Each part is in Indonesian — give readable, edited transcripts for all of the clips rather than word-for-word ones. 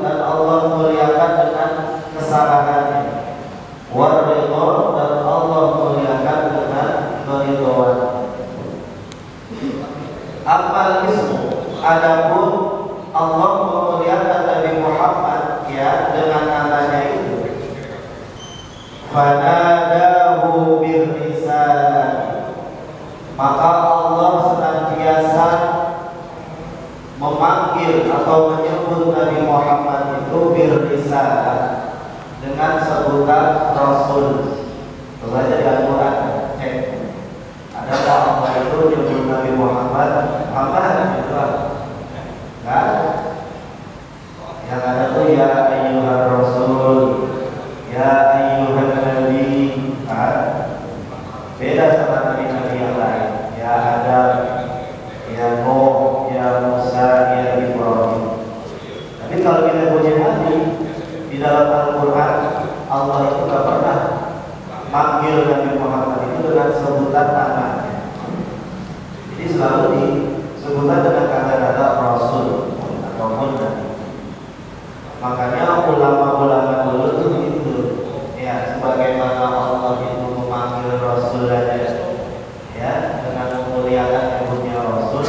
Dan Allah al-ismu, adapun Allah memuliakan Nabi Muhammad ya dengan namanya itu, fanadahu birrisalah, maka Allah senantiasa memanggil atau menyebut Nabi Muhammad itu birrisalah dengan sebutan Rasul. Coba aja di Al-Quran cek, adakah Allah itu menyebut Nabi Muhammad gitu kan? Kan? Yang ada tuh ya ayyuhar Rasul, ya ayyuhan Nabi, kan? Beda sama nabi-nabi yang lain. Ya Adam, ya Nuh, ya Musa, ya Ibrahim. Tapi kalau kita punya nabi di dalam Al-Quran, Allah itu gak pernah manggil Nabi Muhammad itu dengan sebutan namanya. Jadi selalu disebutkan dengan kata-kata Rasul ataupun Nabi. Makanya ulama-ulama dulu itu gitu ya, sebagaimana Allah itu memanggil Rasul aja ya dengan memuliakan nyebutnya Rasul.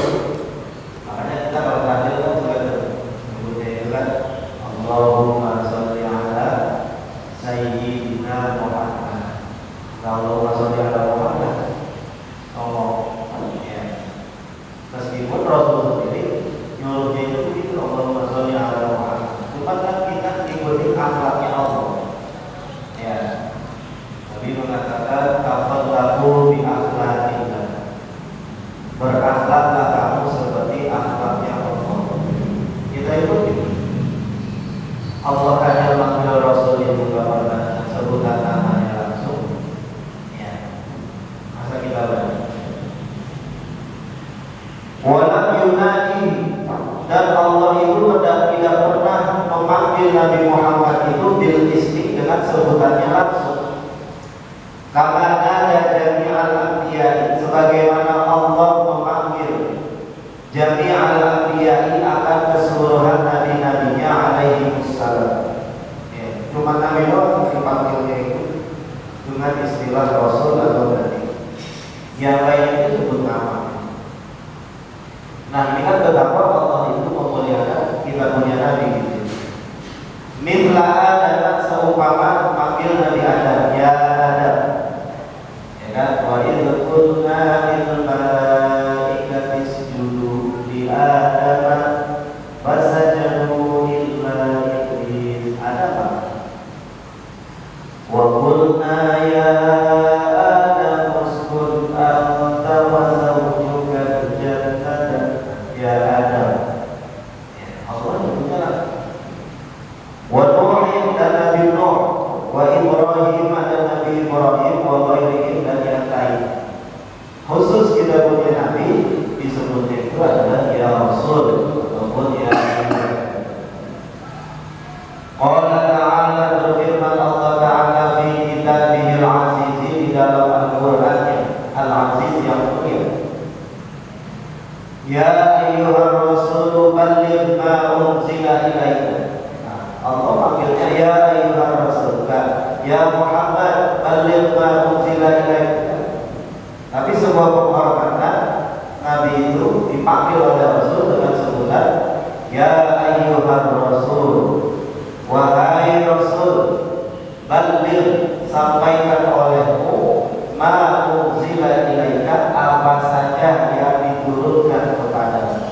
Makanya kita kalau tahdir kan juga sebutnya itu kan Allahumma sholli ala sayyidina Muhammad. Allahumma sholli ala Muhammad. Ya. Meskipun Rasul sendiri nyuruhnya itu gitu, Allahumma sholli ala Muhammad. Cuma kan kita ikuti akhlaknya Allah. Ya. Nabi mengatakan tafadhalu bi akhlaqillah. Berakhlaklah kamu seperti akhlaknya Allah. Kita ikuti. Allah hanya manggil Rasul itu gak pernah sebutan namanya langsung. Ya. Masa kita baca. Walam yunadi, dan Allah itu tidak pernah memanggil Nabi Muhammad itu bil ismi dengan sebutannya langsung. Karena ada jami'al anbiya, sebagaimana Allah memanggil jami'al anbiya akan keseluruhan nabi-nabinya alaihi wassalam. Ya, cuma Nabi Muhammad dipanggilnya itu dengan istilah Rasul atau Nabi. Yang lain itu disebut nama. Nah, ini kan betapa Allah itu memuliakan kita punya Nabi gitu. Mithla Adam, seumpama manggil Nabi Adam, ya Adam. Ya kan? Wa idh qulna lil malaikati isjudu li Adam fasajadu illa iblis. Ada apa? Wa qulna ya Adam uskun anta wa zawjuka al-jannata ya Adam. Ya, Allah menyebutnya wa Nuhin dan Nabi Nuh, wa Ibrahim dan Nabi Ibrahim, wa ghairihim dan yang lain. Khusus kita punya Nabi disebutnya itu adalah ya Rasul ataupun ya Nabi. Allah Ta'ala berfirman, Allah Ta'ala fi kitabihil aziz, di dalam Al-Quran Al-Aziz yang mulia. Ya ayyuhar rasul balligh ma unzila ilaika. Allah panggilnya ya ayyuhar rasul, ya Muhammad balligh ma unzila ilaika. Tapi sebuah penghormatan, Nabi itu dipanggil oleh Rasul dengan sebutan ya ayyuhar rasul. Wahai Rasul, balligh, sampaikan olehmu ma unzila ilaika, apa saja yang diturunkan kepadamu.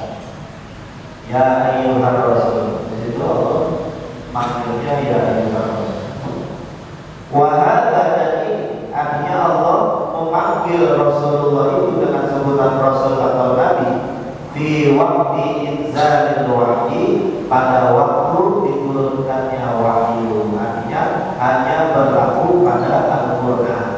Ya ayyuhar rasul. Di situ Allah manggilnya ya ayyuhar rasul. Wahada, jadi artinya Allah memanggil Rasulullah itu dengan sebutan Rasul atau Nabi fi waqti inzalil wahyi, pada waktu diturunkannya wahyu. Artinya hanya berlaku pada Al-Quran.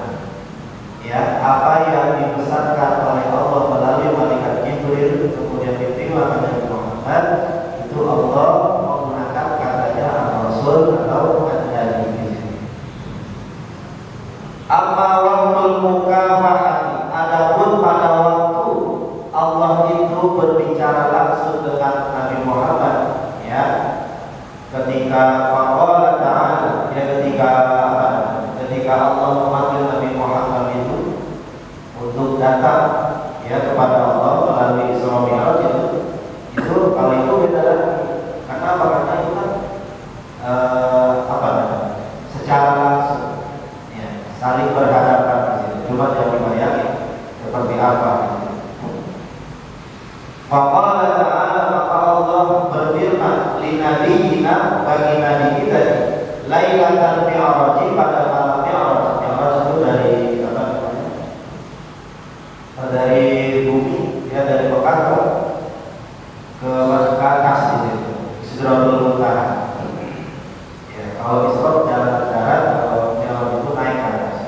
Ya, apa yang dipesankan oleh Allah melalui malaikat Jibril kemudian diterima pada Muhammad, itu Allah menggunakan katanya Rasul atau Nabi. Amma waktul mukafahati, adapun pada waktu Allah itu berbicara langsung dengan Nabi Muhammad, ya, ketika faqala ta'ala, ya, ketika Allah memanggil Nabi Muhammad itu untuk datang ya kepada Allah melalui Isra Mi'raj itu, Faqala ta'ala, maka Allah berfirman li nabiyina, bagi nabi kita, lailatan mi'raji, pada malam mi'raj. Mi'raj itu dari apa namanya? Dari bumi, ya, dari Mekah ke atas di situ. Sidratul Muntaha. Ya, kalau Isra jalan darat, kalau mi'raj itu naik ke atas.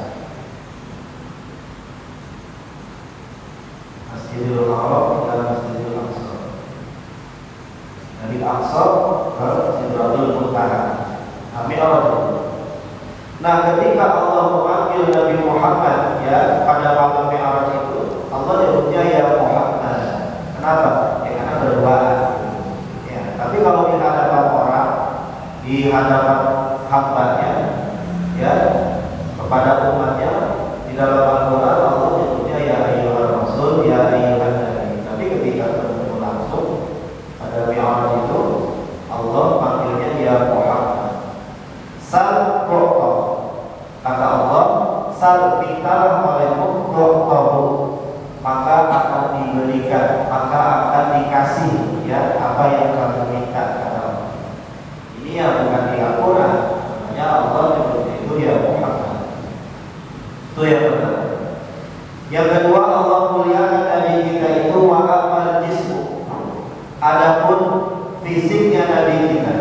Masjidil Haram dan Masjidil Aqsa. Dari Aqsa ke Sidratul Muntaha. Mi'raj. Nah, ketika Allah memanggil Nabi Muhammad, ya, pada malam Mi'raj itu, Allah nyebutnya ya Muhammad. Kenapa? Ya karena berduaan. Ya, tapi kalau di hadapan orang, di hadapan hambanya, ya, kepada umatnya, di dalam Al-Quran Allah nyebutnya ya ayyuhar rasul, ya ayyuhan nabi. Tapi ketika bertemu langsung pada Mi'raj itu, Allah panggilnya ya Muhammad. Sal tu'ta, kata Allah, sal mintalah olehmu tu'tahu, maka akan diberikan, maka akan dikasih, ya, apa yang kamu minta, kata Allah. Ini yang bukan di Al-Quran, namanya Allah menyebutnya itu ya Muhammad. Itu yang pertama. Yang kedua, Allah muliakan Nabi kita itu wa amal jismu. Adapun fisiknya Nabi kita,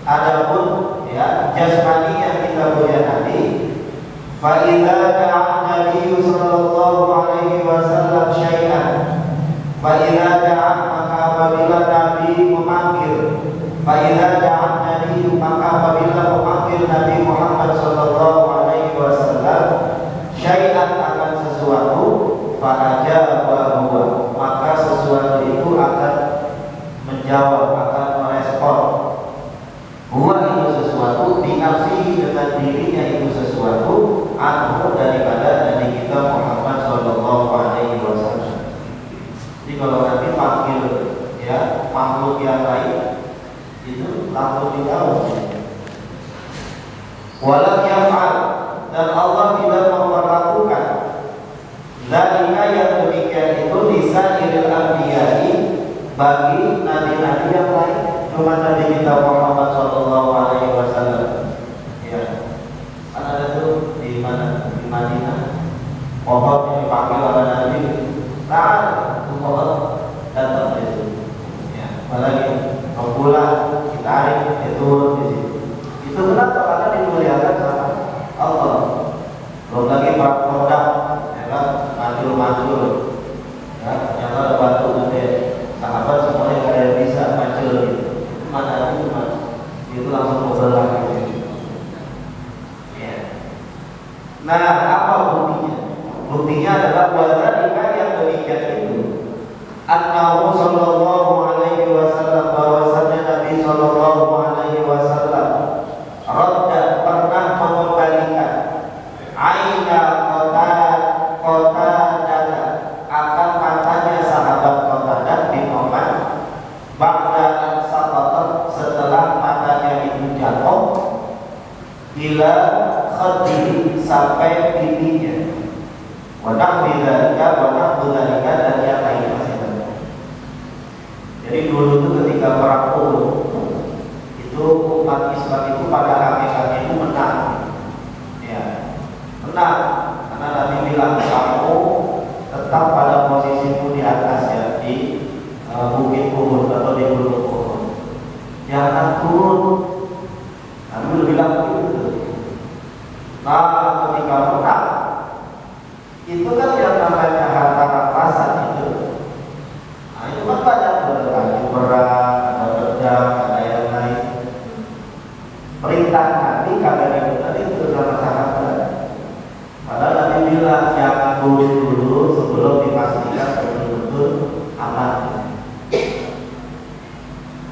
adapun, ya, jasmani yang kita mulia Nabi, fa idza da'a Nabi sallallahu alaihi wasallam syai'an, fa idza da'a, maka apabila Nabi memanggil, fa idza da'a Nabi, maka apabila memanggil Nabi Muhammad sallallahu alaihi wasallam syai'an, akan sesuatu, fa ajaba huwa, maka sesuatu itu akan menjawab, akan merespon. Huwa itu sesuatu, binafsihi, dengan dirinya itu sesuatu, anhu, daripada Nabi kita Muhammad sallallahu alaihi wasallam. Jadi kalau Nabi panggil, ya, makhluk yang lain, itu langsung dijawab. Walam yaf'al, dan Allah tidak memperlakukan zalika, yang demikian itu, lisairil anbiya'i, bagi nabi-nabi yang lain. Cuma Nabi kita Muhammad sallallahu alaihi wasallam, ya, kan ada tuh di mana, di Madinah, pohon yang dipanggil oleh Nabi, nah, itu pohon datang di situ, ya, apalagi rembulan ditarik, itu di situ. Itu kenapa? Karena dimuliakan sama Allah. Belum lagi produk, ya kan, macul-macul, ya, yang ada batu gede, sahabat semuanya gak ada yang bisa macul gitu. Mana itu, mas, itu langsung berbelah gitu. Ya. Nah, apa buktinya? Buktinya adalah wadzalika, yang demikian itu, annahu sallallahu alaihi wasallam, bahwasanya Nabi sallallahu alaihi wasallam radda, pernah mengembalikan, aina kota dada, akan matanya sahabat Qatadah bin Nu'man, ba'da saqatat, setelah matanya itu jatuh, ila khaddihi, sampai pipinya, wa nahwi dzalika, dan yang lain masih banyak. Jadi dulu itu ketika perang Uhud, itu umat Islam itu pada hakikatnya itu menang, ya, menang, karena Nabi bilang, kamu tetap pada posisimu di atas, ya, di bukit Uhud atau di gunung Uhud, jangan turun. Nabi bilang begitu. Nah, ketika menang, itu kan yang namanya harta rampasan itu. Nah, itu kan banyak berkali perang, ada pedang, ada yang lain. Perintah Nabi kagak dibenar itu sama sahabat. Padahal Nabi bilang jangan turun dulu sebelum dipastikan betul-betul aman.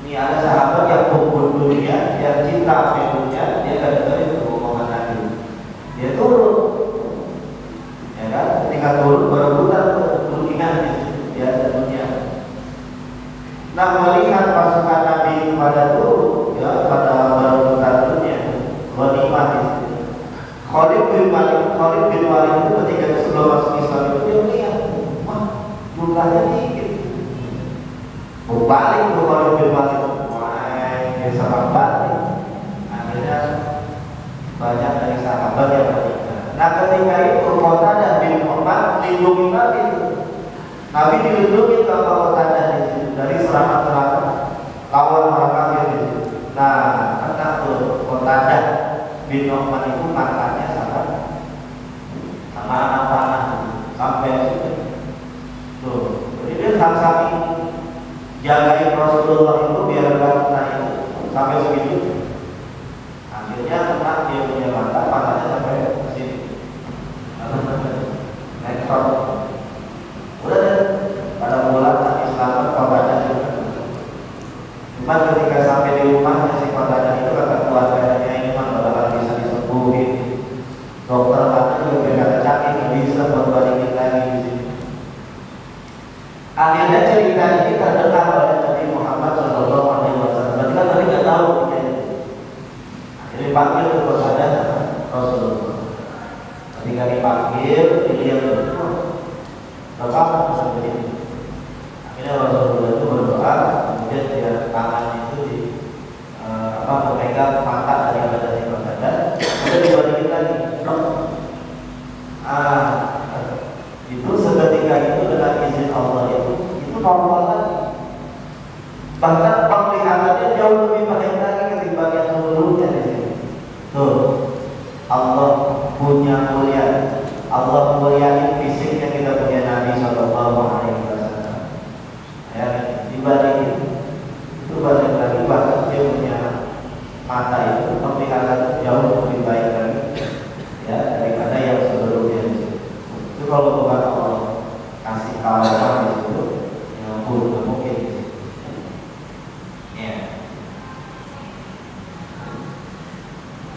Ini ada sahabat yang kumpul dunia, yang cinta dunia, dia kadang-kadang itu omongan Nabi. Dia turun, ya kan? Ketika turun baru putar ingat dia dunia. Nah, melihat pasukan Nabi pada turun, ya, pada baru putar dunia, ghanimah itu. Khalid bin Walid itu ketika sebelum masuk Islam itu dia melihat, wah, jumlahnya dikit. balik tuh kalau bin Walid, wah sama balik. Akhirnya banyak dari sahabat yang meninggal. Nah ketika itu Qatadah bin Nu'man dilindungi Nabi. Nabi dilindungi kalau Qatadah dari serangan-serangan lawan orang kafir itu. Nah karena tuh Qatadah bin Nu'man itu matanya sama anak panah sampai situ. Tuh, jadi dia saking jagain Rasulullah itu biar nggak kena itu sampai segitu. Akhirnya kena dia punya mata, matanya sampai ke sini. Nekron. Udah deh, pada bulan Nabi selamat Qatadah juga. Cuma ketika sampai di rumahnya si Qatadah itu kata keluarganya ini mah bakal bisa disembuhin. Dokter mata juga berkata sakit, nggak bisa berbalikin lagi di sini. Akhirnya cerita ini terdengar oleh Nabi Muhammad SAW. Berarti kan Nabi nggak tahu ya. Akhirnya panggil ke Qatadah Rasulullah. Ketika dipanggil, dilihat betul. Bapak seperti ini. Akhirnya Rasulullah itu berdoa, kemudian dia tangannya itu memegang mata dari badan Qatadah. Kemudian dibalikin lagi. Itu seketika itu dengan izin Allah itu normal lagi. Bahkan penglihatannya jauh lebih baik lagi ketimbang yang sebelumnya di sini. Tuh, Allah punya mulia, Allah muliain fisiknya kita punya Nabi Sallallahu Alaihi Wasallam. Ya, dibalik itu balik lagi bahkan dia punya mata itu penglihatan jauh lebih baik lagi ya daripada yang sebelumnya. Itu kalau bukan Allah kasih kawan di situ, yang buruk mungkin. Ya.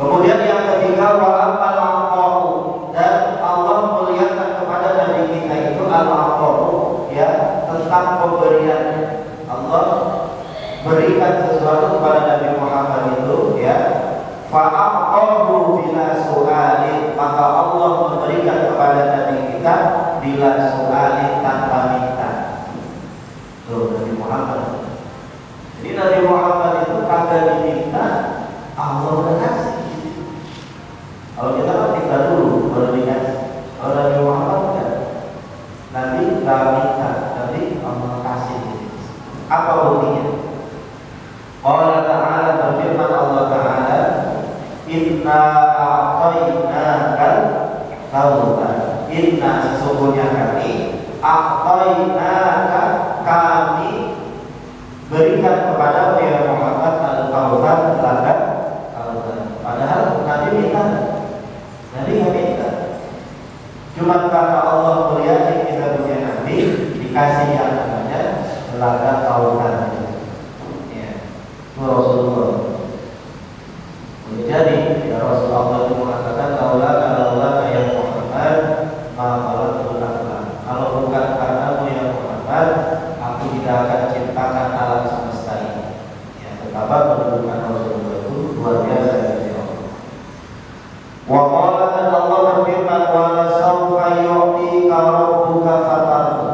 Kemudian yang ketiga wa'amal aqahu, dan Allah melihatkan kepada Nabi kita itu al-aqahu ya tentang pemberian. Allah berikan sesuatu kepada Nabi Muhammad itu ya. Fa'aqahu bila su'alin, maka Allah memberikan kepada Nabi kita bila su'alin tanpa minta. Tuh Nabi Muhammad. Jadi Nabi Muhammad itu kagak diminta, Allah udah kasih. Kalau kita kan minta dulu baru dikasih. Kalau Nabi Muhammad enggak. Nabi nggak minta, tapi Allah kasih. Apa buktinya? Allah Ta'ala berfirman, Allah Ta'ala inna a'tainakal kautsar, inna sesungguhnya kami a'tainaka kami berikan kepada ya Muhammad al-kautsar, telaga kautsar. Padahal Nabi minta, Nabi nggak minta. Cuma karena Allah melihat kita punya Nabi dikasih yang namanya telaga kautsar. Rasulullah. Jadi ya Rasulullah itu mengatakan Allah ya Muhammad maka kalau bukan karenamu ya Muhammad aku tidak akan ciptakan alam semesta ini. Ya, betapa kedudukan Rasulullah itu luar biasa dari Allah. Wa qala, dan Allah berfirman wa la sawfa yu'tika rabbuka fatarda,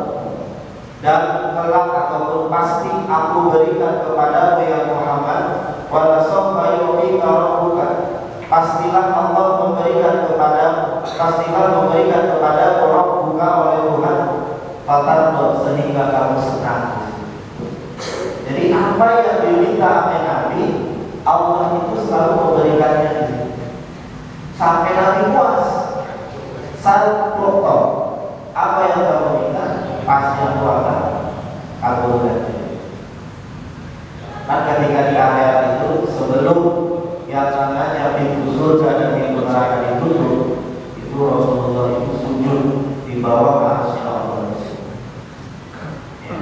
dan kelak ataupun pasti aku berikan kepadamu ya Muhammad, wala sawfa yu'tika rabbuka, pastilah Allah memberikan kepada rabbuka oleh Tuhan, fatarda, sehingga kamu senang. Jadi apa yang diminta oleh Nabi, Allah itu selalu memberikannya sampai Nabi puas. Satu apa yang kamu minta pasti aku akan kabulkan. Nah ketika di akhirat itu sebelum yang namanya pintu surga dan pintu neraka ditutup, itu Rasulullah itu sujud di bawah arsy Allah. Ya.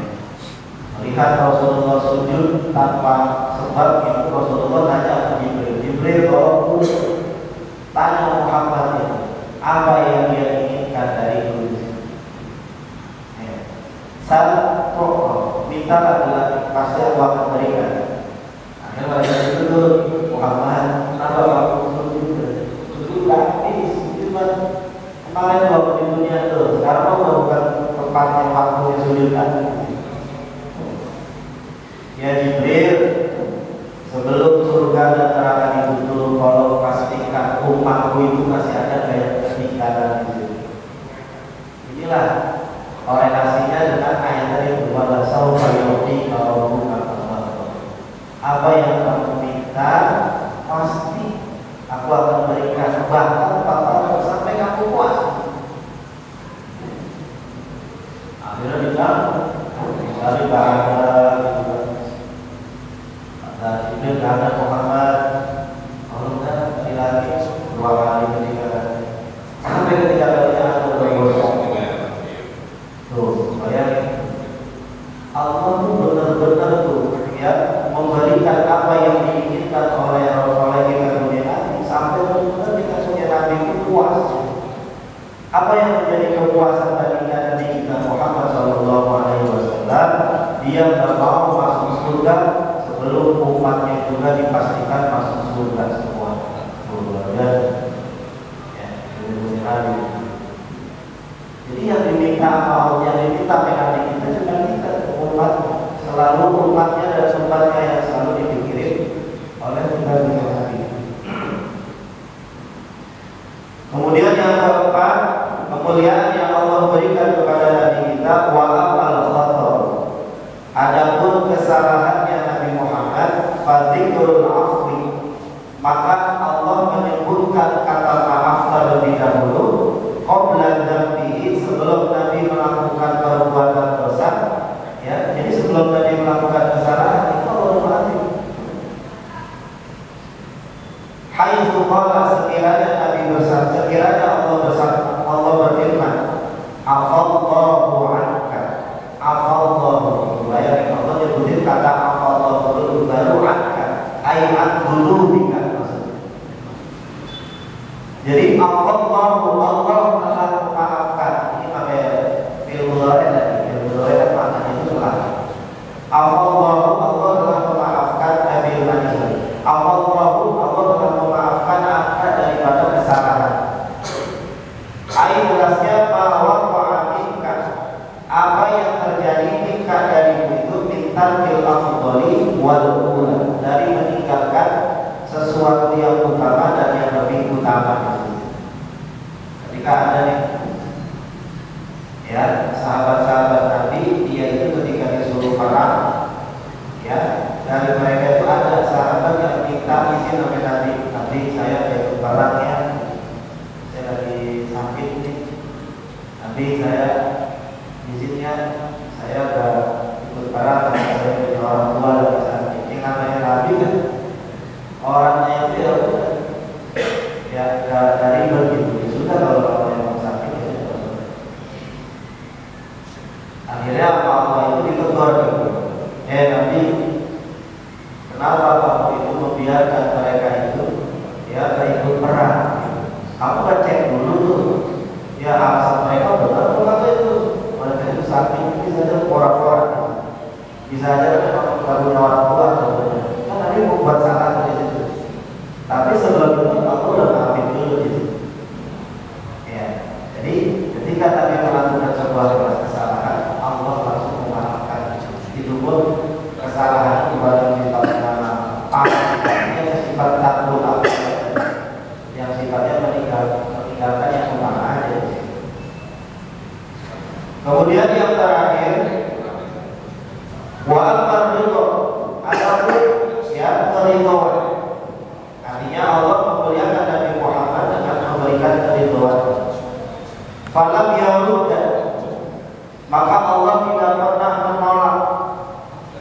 Melihat Rasulullah sujud tanpa sebab itu Rasulullah tanya ke Jibril kalau tanya Muhammad apa yang dia inginkan dari dunia. Satu mintalah dengan pasti aku akan berikan. Akhirnya pada itu Muhammad, kenapa kamu sujud gratis? Cuma kemarin waktu di dunia tuh, sekarang kamu bukan tempat yang waktu sujud lagi. Ya Jibril, sebelum surga dan neraka ditutup, kalau pastikan umatku itu masih ada kayak peninggalan di situ. Inilah korelasinya dengan ayat tadi, wala saufa yu'tika rabbuka fatarda. Apa yang kamu minta pasti aku akan berikan, bahkan sampai kamu puas. Akhirnya bilang dari bahasa Jibril ada Muhammad, kalau enggak lagi 2 kali, 3 kali, sampai ketiga kalinya aku berdoa. Tuh, bayangin, Allah tuh benar-benar tuh ya memberikan apa yang diinginkan oleh kita dunia nanti, sampai benar-benar kita punya Nabi itu puas. Apa yang menjadi kepuasan dari Nabi kita Muhammad SAW? Dia nggak mau masuk surga sebelum umatnya juga dipastikan masuk surga semua. Ya, jadi yang diminta Allah, yang diminta Nabi kita cuma kita umat, selalu umatnya dan umatnya yang selalu dipikirin oleh Nabi. Kemudian yang keempat, kemuliaan yang Allah berikan kepada Nabi kita, wa amal khatar. Adapun kesalahannya Nabi Muhammad, fadzikul afwi, maka Allah menyebutkan kata maaf terlebih dahulu qabla dzambihi, sebelum Nabi melakukan perbuatan dosa. Ya, jadi sebelum Nabi melakukan kesalahan itu Allah maafkan. Haitsu qala, sekiranya Nabi bersabda, sekiranya Allah berfirman, afallahu anka, afallahu, bayangin Allah nyebutin kata afallahu dulu baru anka, ayat dulu bika. Jadi afallahu, Allah telah memaafkan. Ini pakai fil mudhari tadi, fil mudhari kan maknanya itu telah. Afallahu, Allah telah memaafkan Nabi Muhammad. Afallahu, Allah telah memaafkan apa daripada kesalahan. Ayat jelasnya bahwa wa'aminka, apa yang terjadi minka dari itu minta bil afdali wal ula, dari meninggalkan sesuatu yang utama dan yang lebih utama. Ketika ada nih, ya sahabat-sahabat Nabi, dia itu ketika disuruh perang, ya dari mereka itu ada sahabat yang minta izin sama Nabi, Nabi saya ikut perang ya, saya lagi sakit nih, Nabi saya izinnya saya udah ikut perang, saya punya orang tua lagi sakit. Ini namanya Nabi kan, orangnya itu ya dari begitu sudah, kalau yang sakit ya. Akhirnya Allah itu ditegur, Nabi, kenapa kamu itu membiarkan mereka itu ya ikut perang? Kamu kan cek dulu tuh, ya alasan mereka benar atau itu mereka itu sakit, bisa aja pora-pora, bisa aja memang baru orang tua, kan Nabi membuat salah di situ. Tapi sebelum itu aku udah maafin dulu gitu. Ya, jadi ketika Nabi melakukan sebuah kesalahan, Allah langsung memaafkan. Itu pun kesalahan ibadah kita yang sifat takut, yang sifatnya meninggalkan yang utama aja. Kemudian yang terakhir, wa al-ridho, adapun ya keridhaan. Artinya Allah memuliakan Nabi Muhammad dengan memberikan keridhaan. Falam yarudda, maka Allah tidak pernah menolak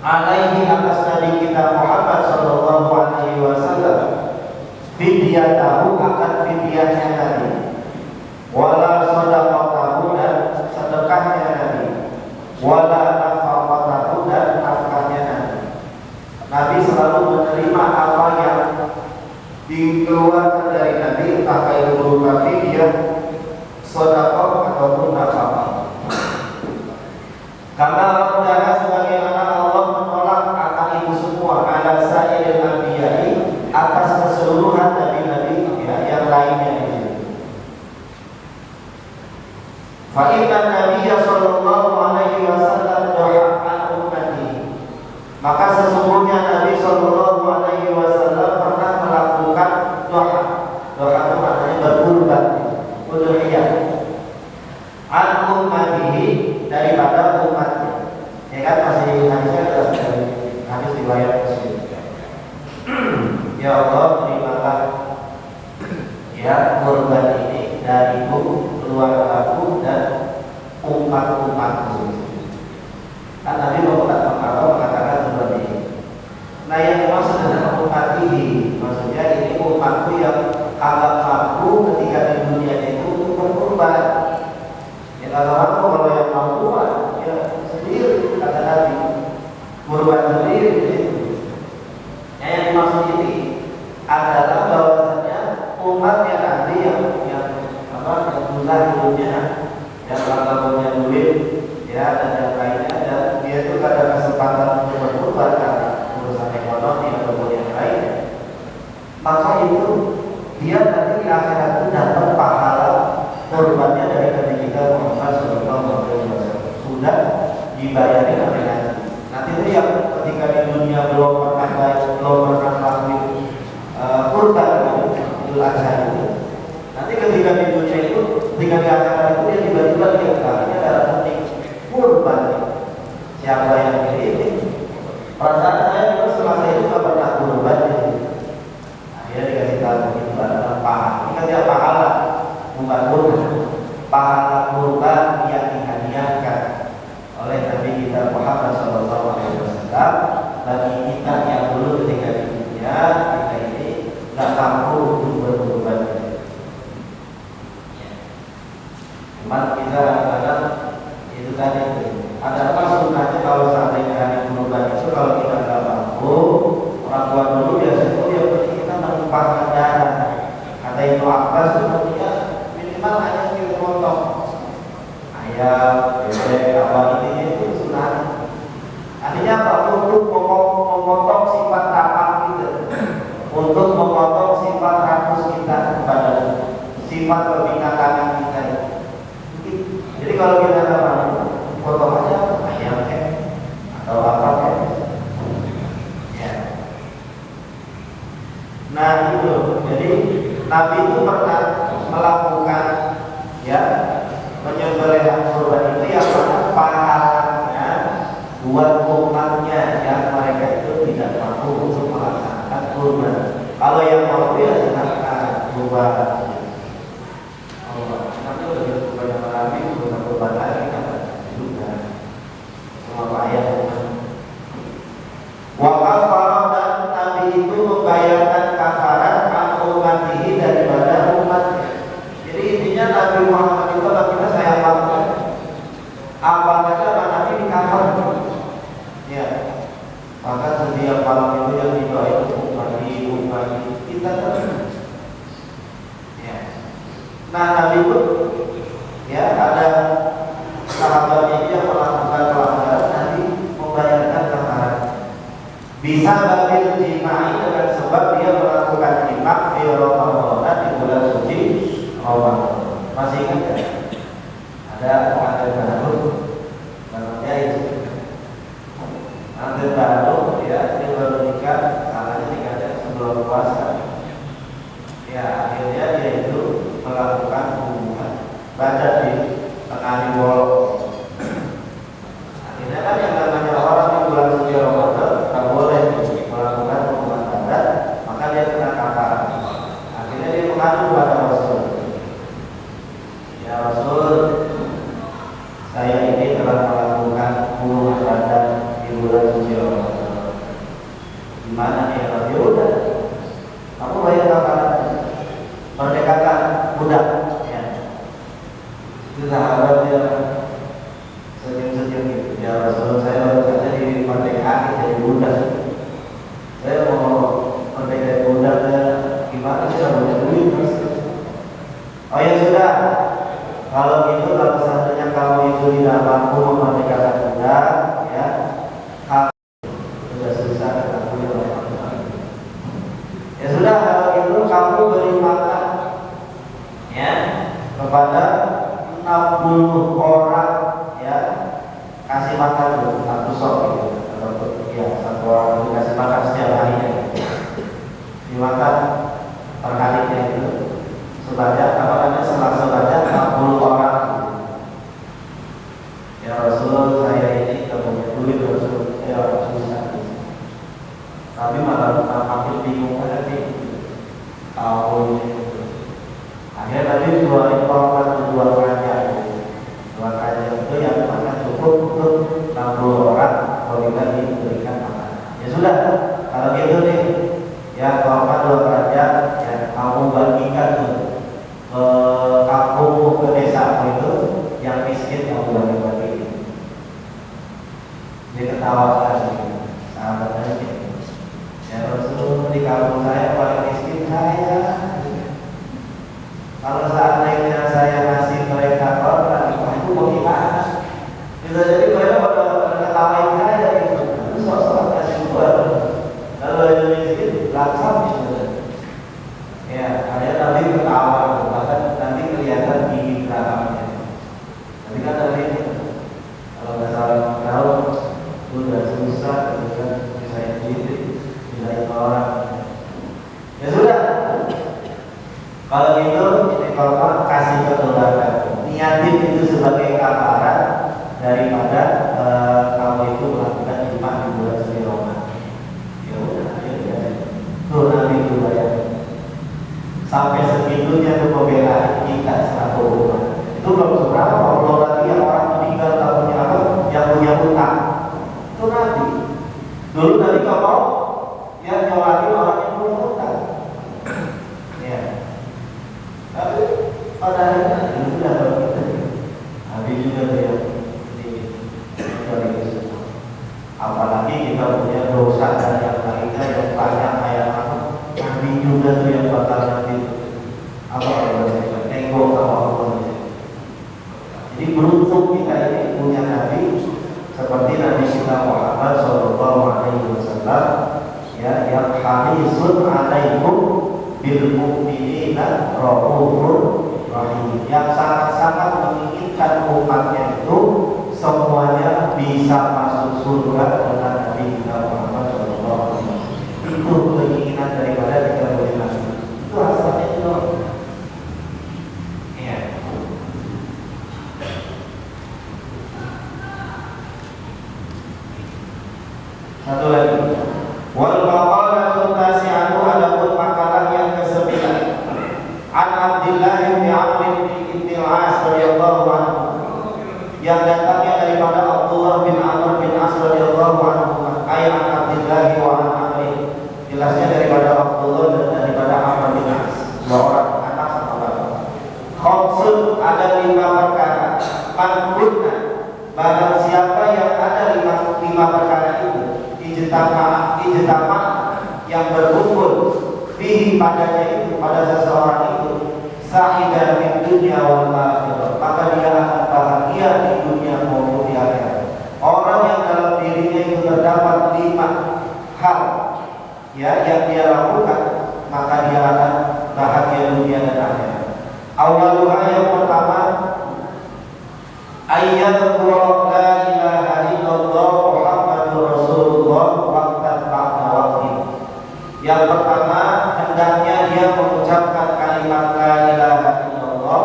alaihi, atas Nabi kita Muhammad sallallahu alaihi wasallam, fidyatahu, akan fidyahnya Nabi, wala shadaqatahu, dan sedekahnya Nabi, wala nafaqatahu, dan nafkahnya Nabi. Nabi selalu menerima apa yang dikeluarkan dari Nabi, entah itu berupa fidyah, sedekah ataupun nafkah. Karena Allah sebagaimana Allah menolak akan itu semua ala sa'iril anbiya'i, atas keseluruhan nabi-nabi ya, yang lainnya itu. Fa inna Nabiyya sallallahu alaihi wasallam doa an ummati, Maka sesungguhnya Nabi Shallallahu Alaihi Wasallam pernah melakukan doa. Doa itu maknanya berkurban, udhiyah an ummatihi, daripada umatnya. Ya kan, masih hadisnya adalah dari hadis riwayat Muslim. Ya Allah, terimalah ya kurban ini dariku, keluargaku dan umat-umatku. Kan Nabi mengatakan seperti ini. Nah, yang dimaksud dengan umat ini, maksudnya ini umatku yang agak mampu ketika di dunia itu untuk berkurban. Ya kalau yang mampu, ya sendiri, kata Nabi, kurban sendiri. Yang dimaksud ini adalah bahwasanya umat yang nanti yang susah hidupnya, yang agak punya duit, ya dan yang lainnya, dan dia itu ada kesempatan untuk berkurban karena urusan ekonomi ataupun yang lain, maka itu dia nanti di akhirat itu dapat pahala kurbannya dari Nabi kita Muhammad SAW, sudah dibayari oleh Nabi. Nanti itu yang ketika di dunia belum pernah lakukan kurban Idul Adha itu, nanti ketika di dunia itu, ketika di akhirat itu dia tiba-tiba lihat kalinya dalam penting kurban. Siapa yang pilih? Perasaan saya juga selama itu nggak pernah kurban. Akhirnya dikasih tahu itu adalah pahala. Ini kan dia pahala, bukan kurban. Pahala kurban yang dihadiahkan oleh Nabi kita Muhammad SAW bagi kita yang dulu ketika di dunia kita ini nggak mampu untuk berkurban. Cuman kita kadang itu tadi, ada apa sebenarnya kalau seandainya hari kurban itu kalau kita nggak mampu, orang tua dulu biasanya yang penting kita menumpahkan darah. Kata itu apa sebenarnya, minimal hanya kita potong ayam, bebek, apa ini itu sunnah. Artinya apa? Untuk memotong sifat tamak kita, untuk memotong sifat rakus kita kepada sifat kebinatangan kita. Jadi kalau kita nggak potong aja ayam atau apa ya. Nah itu, jadi Nabi itu pernah melakukan ya penyembelihan kurban itu yang mana pahalanya buat umatnya yang mereka itu tidak mampu untuk melaksanakan kurban. Kalau yang mampu ya silakan kurban. Nanti udah kurban yang Nabi udah kurban lagi kan juga sama ayat. Wakaf farad, dan Nabi itu membayarkan kafarat ummatihi daripada umatnya. Jadi intinya Nabi Muhammad itu kalau kita sayang banget, apa saja Nabi di kafar. Ya, maka setiap malam itu yang didoain umat kita kan. Ya. Nah Nabi itu ya ada sahabatnya yang melakukan pelanggaran, Nabi membayarkan kafarat. Bisa batil jimai dengan sebab dia melakukan jima di Ramadan di bulan suci Ramadan. Masih ingat ya? Ada pengantin baru, namanya itu pengantin baru, ya dia baru nikah, salahnya nikahnya sebelum puasa. Ya akhirnya dia itu melakukan hubungan badan di tengah bolong. Akhirnya kan yang namanya orang di bulan suci Ramadan tak boleh melakukan hubungan badan, maka dia kena kafarat. Akhirnya dia mengadu kepada Rasul. Ya Rasul, saya ini telah melakukan hubungan badan di bulan suci Ramadan. Gimana nih ya Rasul? Udah, kamu bayar kafarat, merdekakan budak. Ya, itu sahabat dia senyum-senyum gitu. Ya Rasul, saya baru saja dimerdekakan jadi budak. Saya mau merdeka budak, gimana sih kalau punya duit? Oh ya sudah, kalau gitu kalau seandainya kamu itu tidak mampu memerdekakan budak, ya kamu sudah susah ketemu oleh Allah. Ya sudah, kalau gitu kamu beri makan ya kepada 60 orang, ya kasih makan dulu satu sok gitu, atau ya satu tapi malah makin bingung lagi tahu. Akhirnya tadi dua raja itu yang mana cukup untuk 60 orang kalau kita diberikan makan. Ya sudah, kalau gitu nih, ya korban 2 raja, ya kamu bagikan tuh ke kampung, ke desa itu, yang miskin kamu bagi-bagi. Dia ketawa lagi, sahabatnya gitu. Ya Rasul, di kampung saya paling miskin saya. Kalau seandainya saya ngasih mereka korban, itu bagaimana? Bisa jadi mereka pada ketawain saya gitu. Itu sok-sok kasih buat. Kalau yang miskin, langsung gitu. Ya, ada Nabi ketawa, bahkan nanti kelihatan gigi belakangnya. Tapi kan ada ini, kalau nggak salah tahu, udah susah, gitu kan, misalnya diri, misalnya orang. Ya sudah. Kalau gitu, kalau kasih ke keluarga, niatin itu sebagai kafarat daripada kamu itu melakukan iman di bulan suci Ramadan. Ya udah, ya. Tuh nanti itu bayar. Sampai segitunya tuh pembelaan kita selaku umat. Itu belum seberapa kalau lagi yang orang meninggal tak punya apa, yang punya utang. Itu nanti. Dulu nanti kalau yang nyolati orang yang punya utang. Ya. Tapi pada akhirnya itu sudah begitu. Habis juga dia di apalagi kita punya dosa dan yang lainnya yang banyak kayak apa. Nabi juga tuh yang bakal nanti apa namanya tengok sama Allah. Jadi beruntung kita ini punya Nabi seperti Nabi kita Muhammad Shallallahu Alaihi Wasallam, ya, yang hamisun alaikum bil mu'minina raufur rahim, yang sangat-sangat menginginkan umatnya itu semuanya bisa masuk surga dengan Nabi kita Muhammad Shallallahu Alaihi Wasallam. Itu keinginan daripada kita beriman. Itu asalnya itu. Iya. Satu lagi. Wal maqalatul tasi'atu, adapun makalah yang ke-9. An Abdillah bin Amr bin Al-As radhiyallahu anhu, yang datangnya daripada Abdullah bin Amr bin As radhiyallahu anhu, ayat Abdillah wa an Amr, jelasnya daripada Abdullah dan daripada Amr bin As, dua orang anak sama bapak. Khamsun, ada 5 perkara. Mankunna, barang siapa yang ada 5 perkara itu, ijtama yang berkumpul fihi padanya itu, pada seseorang itu, sa'idah di dunia wal akhirah, maka dia akan bahagia di dunia maupun di akhirat. Orang yang dalam dirinya itu terdapat 5 hal, ya, yang dia lakukan, maka dia akan bahagia dunia dan akhirat. Awaluha, yang pertama, ayyadhkura la ilaha illallah Muhammadur Rasulullah waqtan ba'da waqtin. Yang pertama, hendaknya dia mengucapkan kalimat la ilaha illallah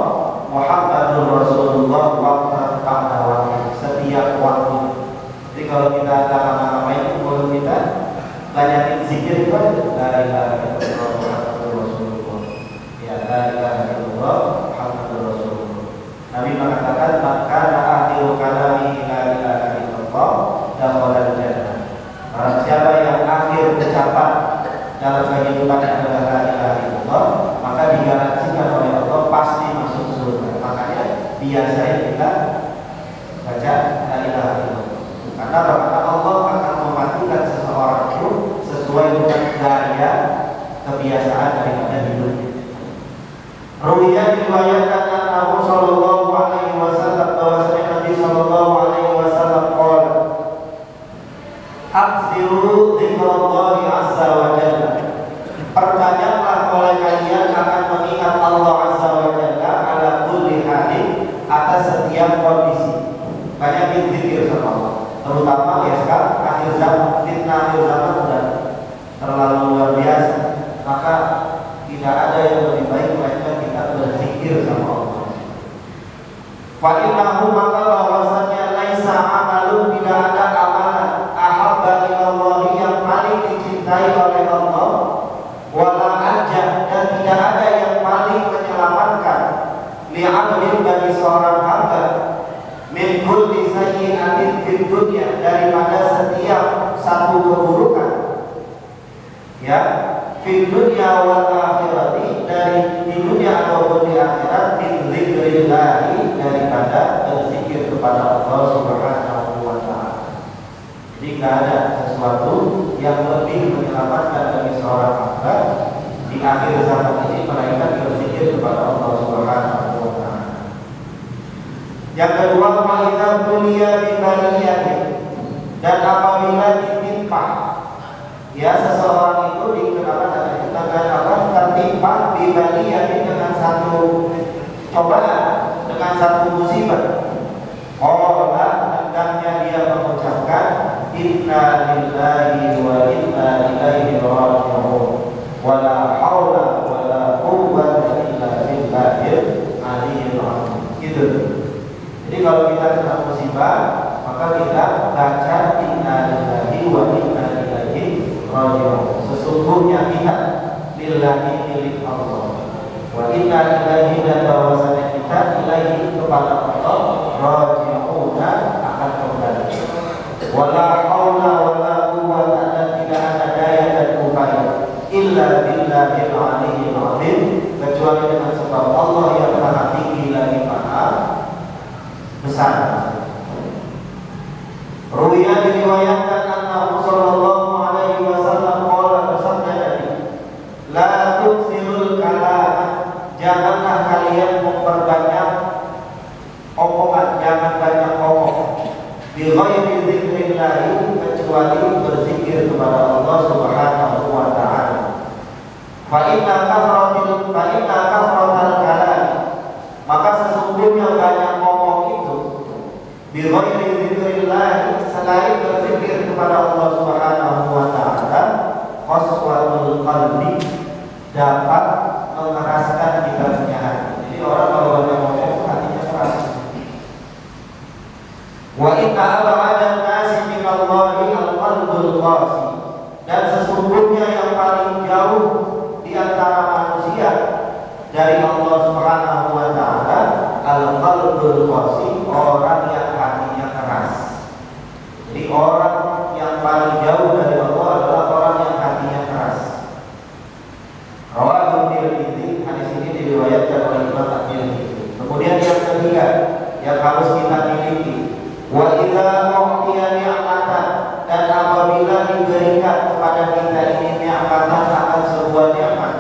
Muhammadur Rasulullah waqtan ba'da waqtin, setiap waktu. Jadi kalau kita ada nama-nama itu, mulut kita banyakin zikir itu aja. La ilaha illallah Muhammadur Rasulullah. Ya, la ilaha illallah Muhammadur Rasulullah. Nabi mengatakan, maka akhiru kalami la ilaha illallah dakhala jannah. Barang siapa yang akhir ucapan dalam kehidupan adalah la ilaha illallah, maka digaransikan oleh Allah pasti masuk surga. Makanya biasanya kita baca la ilaha illallah. Karena Allah akan mematikan seseorang itu sesuai dengan gaya kebiasaan daripada hidupnya. Ruwiyah diriwayatkan Nabi sallallahu alaihi wasallam, bahwasanya Nabi sallallahu alaihi wasallam qala, "Aksiru dzikrallahi azza wa jalla." Pertanyalah oleh kalian akan mengingat Allah azza wa jalla ala kulli halin, atas setiap kondisi. Banyak zikir sama Allah, terutama ya sekarang akhir zaman, fitnah akhir zaman sudah terlalu luar biasa. Maka tidak ada yang lebih baik melainkan kita berzikir sama Allah. Fa innahu, maka bahwasanya laisa amalun, tidak ada amalan ahabba ilallahi, yang paling dicintai ya, fid dunya wal akhirati, dari di dunia ataupun di akhirat, min dzikrillahi, daripada berzikir kepada Allah Subhanahu wa taala. Jadi tidak ada sesuatu yang lebih menyelamatkan bagi seorang hamba di akhir zaman ini melainkan berzikir kepada Allah Subhanahu wa taala. Yang kedua, ma'idza tuliya bi baliyatin, dan apabila ditimpa, ya, seseorang itu tertimpa dibaliyatin dengan satu cobaan, dengan satu musibah. Qala, hendaknya dia mengucapkan inna lillahi wa inna ilaihi raji'un, wa la haula wa la quwwata illa billahil aliyyil azim. Gitu. Jadi kalau kita kena musibah, maka kita baca inna lillahi wa inna ilaihi raji'un. Sesungguhnya kita lillahi, milik Allah, wa inna ilaihi, dan bahwasanya kita ilaihi, kepada Allah, raji'una, akan kembali. Wala haula wala quwwata, dan tidak ada daya dan upaya, illa billahil aliyyil azim, kecuali dengan sebab Allah yang maha tinggi lagi maha besar. Ruwiya, diriwayatkan annahu sallallahu alaihi wasallam qala, bersabda Nabi, la tuksirul kalam, janganlah kalian memperbanyak omongan, jangan banyak ngomong, bi ghairi dzikrillah, kecuali berzikir kepada Allah Subhanahu wa taala. Fa inna kafratal kalam, maka sesungguhnya banyak ngomong itu, bi ghairi dzikrillah, selain berzikir kepada Allah Subhanahu wa taala, qaswatul qalbi, dapat mengeraskan di dalamnya hati. Jadi orang kalau banyak ngomong hatinya keras. Wa inna ab'adan nasi minallahi al-qalbul qasi, dan sesungguhnya yang paling jauh di antara manusia dari Allah Subhanahu wa taala, al-qalbul qasi, orang yang hatinya keras. Jadi orang yang paling jauh dari Allah adalah orang yang hatinya keras. Rawahu Tirmidzi, hadis ini diriwayatkan oleh Imam At-Tirmidzi. Kemudian yang ketiga yang harus kita miliki, wa idza u'tiya ni'matan, dan apabila diberikan kepada kita ini ni'matan, akan sebuah nikmat,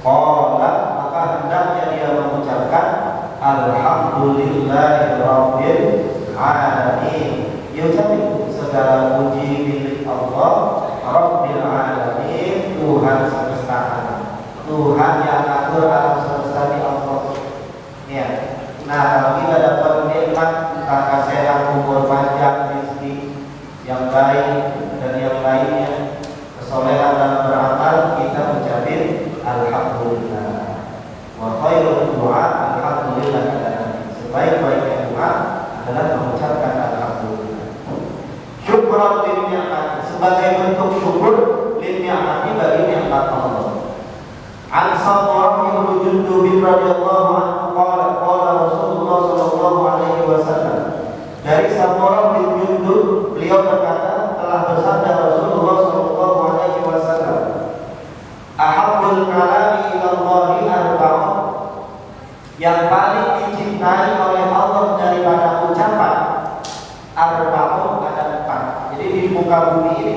qala, maka hendaknya dia mengucapkan alhamdulillahi rabbil alamin. Dia ucapin segala puji milik Allah Rabbil alamin, Tuhan semesta alam, Tuhan yang atur alam semesta di Allah. Ya. Nah, kalau kita dapat nikmat, entah kesehatan, umur panjang, rezeki yang baik dan yang lainnya, kesolehan dalam beramal, kita ucapin alhamdulillah. Wa khairul du'a alhamdulillah. Sebaik-baiknya doa adalah mengucapkan alhamdulillah. Syukran lil ni'mati, sebagai bentuk syukur lil ni'mati, bagi nikmat Allah. An Samurah bin Jundub radhiyallahu anhu qala Rasulullah sallallahu alaihi wasallam, dari Samurah bin Jundub, beliau berkata, telah bersabda Rasulullah sallallahu alaihi wasallam, ahabbul kalami ila Allahi arba'un, yang paling dicintai oleh Allah daripada ucapan, arba'un, ada 4. Jadi di muka bumi ini,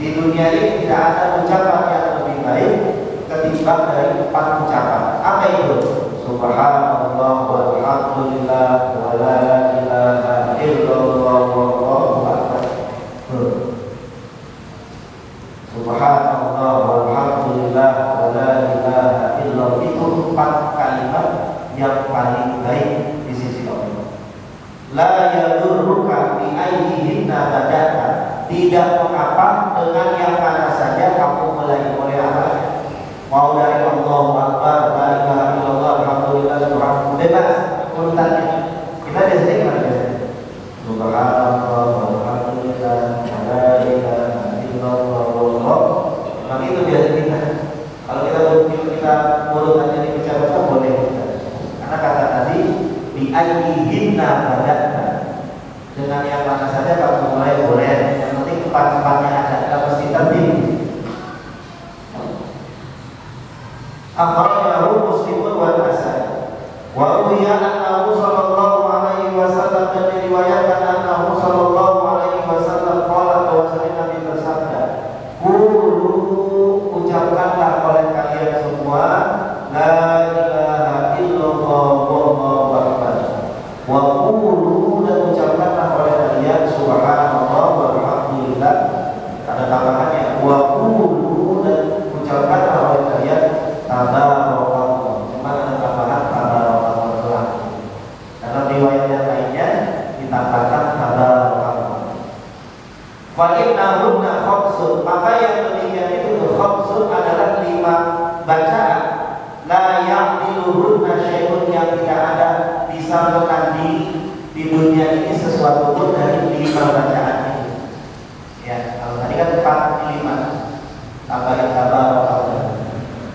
di dunia ini, tidak ada ucapan yang lebih baik ketimbang dari 4 ucapan. Apa itu? Subhanallah walhamdulillah wa la ilaha illallah wallahu akbar. Subhanallah walhamdulillah wa la ilaha illallah, itu 4 kalimat yang paling baik di sisi Allah. La yadurruka bi ayyihinna badaka, tidak mengapa dengan yang mana saja kamu mulai amalnya. Mau dari Allahu Akbar, la ilaha illallah, alhamdulillah, subhanallah, bebas urutannya. Kita biasanya gimana? Subhanallah walhamdulillah wa la ilaha illallah wallahu. Nah, itu biasa kita. Kalau kita urutannya dibaca boleh kita. Karena kata tadi bi ayyihinna badaka, dengan yang mana saja kamu mulai boleh. Yang penting 4-4-nya ada, mesti tertib. Akhrajahu Muslimun wal Nasai. Wa ruwiya annahu sallallahu alaihi wasallam, dan diriwayatkan annahu sallallahu alaihi wasallam qala, bahwasanya Nabi bersabda, "Qulu, ucapkanlah oleh kalian semua, la ilaha illallah wallahu akbar. Wa qulu, dan ucapkanlah oleh kalian subhanallah walhamdulillah." Ada tambahannya, wa qulu, dan ucapkanlah oleh kalian tabarakallah. Cuma ada tambahan tabarakallah. Dalam riwayat yang lainnya ditambahkan tabarakallah. Fa innahunna khamsun, maka yang demikian itu khamsun adalah 5 bacaan. La ya'diluhunna syai'un, yang tidak ada bisa menandingi di dunia ini sesuatu pun dari 5 bacaan ini. Ya, kalau tadi kan 4, 5 tambahin tabarakallah.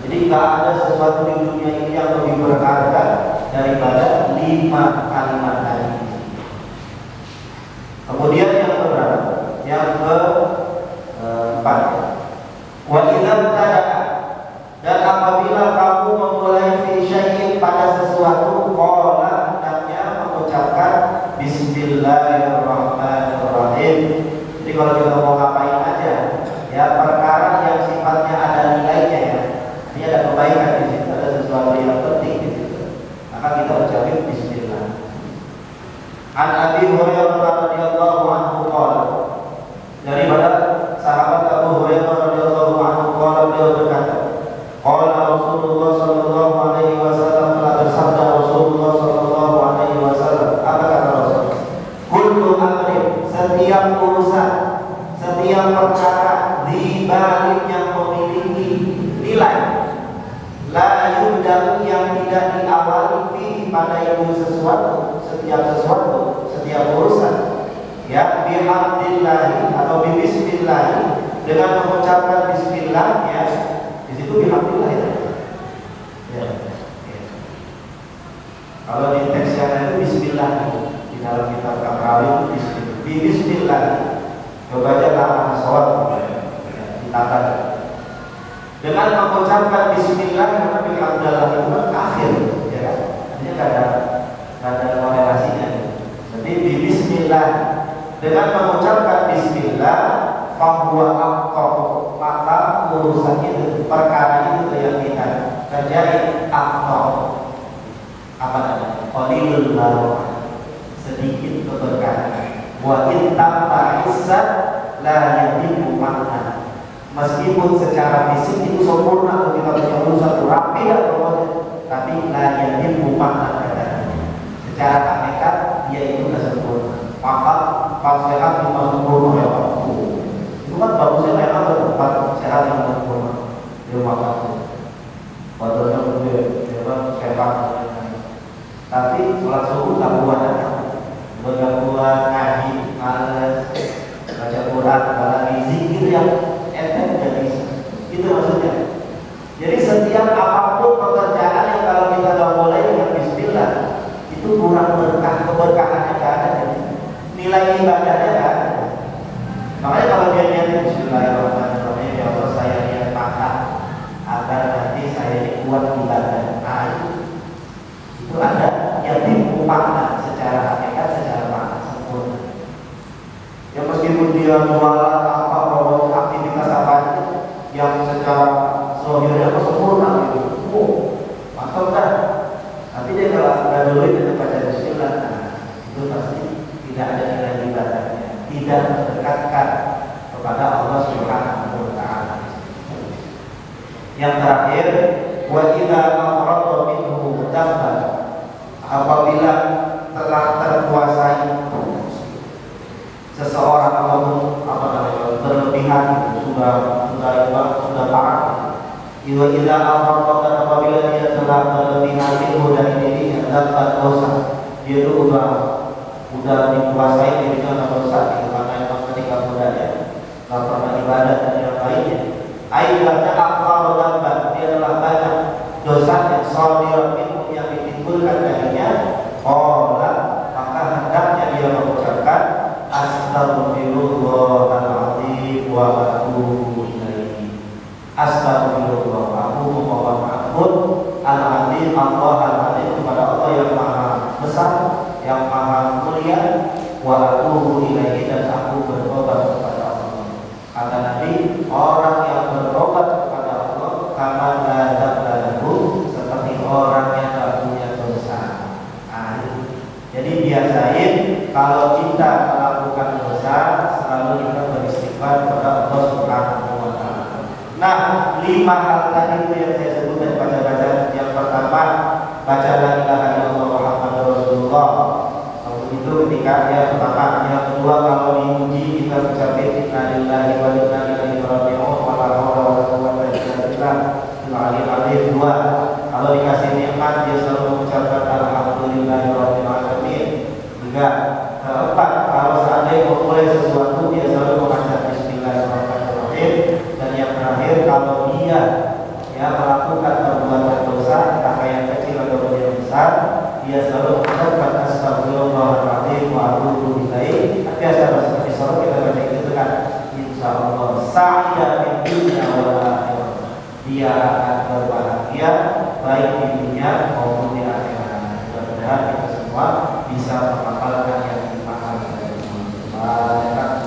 Jadi tidak ada sesuatu di dunia ini yang lebih berharga daripada 5 kalimat tadi. Kemudian yang keberapa? Yang keempat, wa idza tada'a, dan apabila kamu memulai fi syai'in, pada sesuatu, qala, hendaknya mengucapkan bismillahirrahmanirrahim. Jadi kalau kita mau ngapain aja, ya perkara yang sifatnya ada nilainya, ya, ini ada kebaikan di situ, ada sesuatu yang penting di situ, maka kita ucapin bismillah. An Abi Hurairah radhiyallahu anhu qala, daripada sahabat Abu Hurairah radhiyallahu anhu qala, beliau berkata, qala Rasulullah sallallahu alaihi wasallam, telah bersabda Rasulullah sallallahu alaihi wasallam, apa kata Rasul? Kullu amrin, setiap urusan, setiap perkara, dibalik yang memiliki nilai, la yudam, yang tidak diawali fi, pada itu sesuatu, setiap sesuatu, setiap urusan, ya, bihamdillahi atau bismillah, dengan mengucapkan bismillah, ya, di situ bihamdillah ya. Ya. Kalau di teks yang itu bismillah, di dalam kitab Kafawi bismillah. Coba aja lama sholat, ditata dengan mengucapkan bismillah, karena bihamdillah itu kan akhir, ya kan? Ini nggak ada korelasinya. Jadi bismillah, dengan mengucapkan bismillah, fahuwa aqtab, maka urusan itu, perkara itu yang kita kerjain, aqtab, apa namanya? Qalilul barakah, sedikit keberkahan. Wa intam ta'isat la yatimu makna, meskipun secara fisik itu sempurna, kita punya urusan rapi ya pokoknya, tapi la yatimu makna, katanya secara hakikat dia itu tidak sempurna. Maka pas sehat cuma sempurna ya Pak, itu kan bagusnya memang tempat sehat yang sempurna di rumah kamu, badannya gede, sehat, tapi sholat subuh tak buat buat ngaji, males, baca Quran, apalagi zikir yang enteng tidak bisa. Itu maksudnya. Jadi setiap apapun pekerjaan yang kalau kita sudah mulai dengan bismillah, itu kurang berkah, keberkahannya tidak ada, nilai ibadahnya tidak ada. Makanya kalau dia niat bismillahirrahmanirrahim, ya Allah saya niat makan agar nanti saya ini kuat ibadah. Nah itu ada yang dimumpahkan secara hakikat, secara makna sempurna. Ya meskipun dia jualan apa, pokoknya aktivitas apa itu yang secara zahirnya sempurna gitu, mantap kan? Tapi dia kalau nggak dulu itu baca bismillah, nah, itu pasti tidak ada nilai ibadahnya, tidak mendekatkan kepada Allah Subhanahu wa Ta'ala. Yang terakhir, wa idza afrada minhu dabba, apabila telah terkuasai seseorang atau apa namanya berlebihan, sudah parah. Iwa ila al-farqatan, apabila dia telah berlebihan ilmu dari dirinya, dapat dosa, dia itu udah dikuasai dirinya dengan dosa, karena memang ketika mudanya nggak pernah ibadah dan yang lainnya. Aibahnya akal dapat, dia telah banyak dosa yang sadir ilmu yang ditimbulkan darinya. Maka hendaknya dia mengucapkan astagfirullahaladzim wa atubu ilaihi. Astagfirullah, aku memohon maaf maupun Al-Alim, Allah Al-Alim, kepada Allah yang maha besar, yang maha mulia. Wa atubu ilaihi, dan aku bertobat kepada Allah. Kata Nabi, orang yang bertobat kepada Allah kama la dzambahu, seperti orang yang tidak punya dosa. Nah, jadi biasain kalau kita melakukan dosa, selalu kita beristighfar kepada Allah Subhanahu wa taala. Nah, 5 hal tadi itu yang saya sebutkan pada bacaan. Yang pertama, baca la ilaha illallah Muhammadur Rasulullah. Itu ketika yang pertama. Yang kedua, kalau diuji kita ucapin inna lillahi wa inna ilaihi raji'un wa la haula wa la quwwata illa billah al-aliyyil azim. Dua, kalau dikasih nikmat dia selalu mengucapkan alhamdulillahi rabbil alamin. Tiga, keempat, kalau seandainya memulai sesuatu dia selalu membaca bismillahirrahmanirrahim. Dan yang terakhir, kalau dia melakukan perbuatan dosa, entah yang kecil atau yang besar, dia selalu mengucapkan astagfirullahaladzim wa atubu ilaih. Biasa seperti sholat kita baca itu kan, insyaallah sa'ya fid dunya wal akhirah, dia akan berbahagia baik di dunia maupun di akhirat. Mudah-mudahan kita semua bisa mengamalkan yang dipahami dari Allah.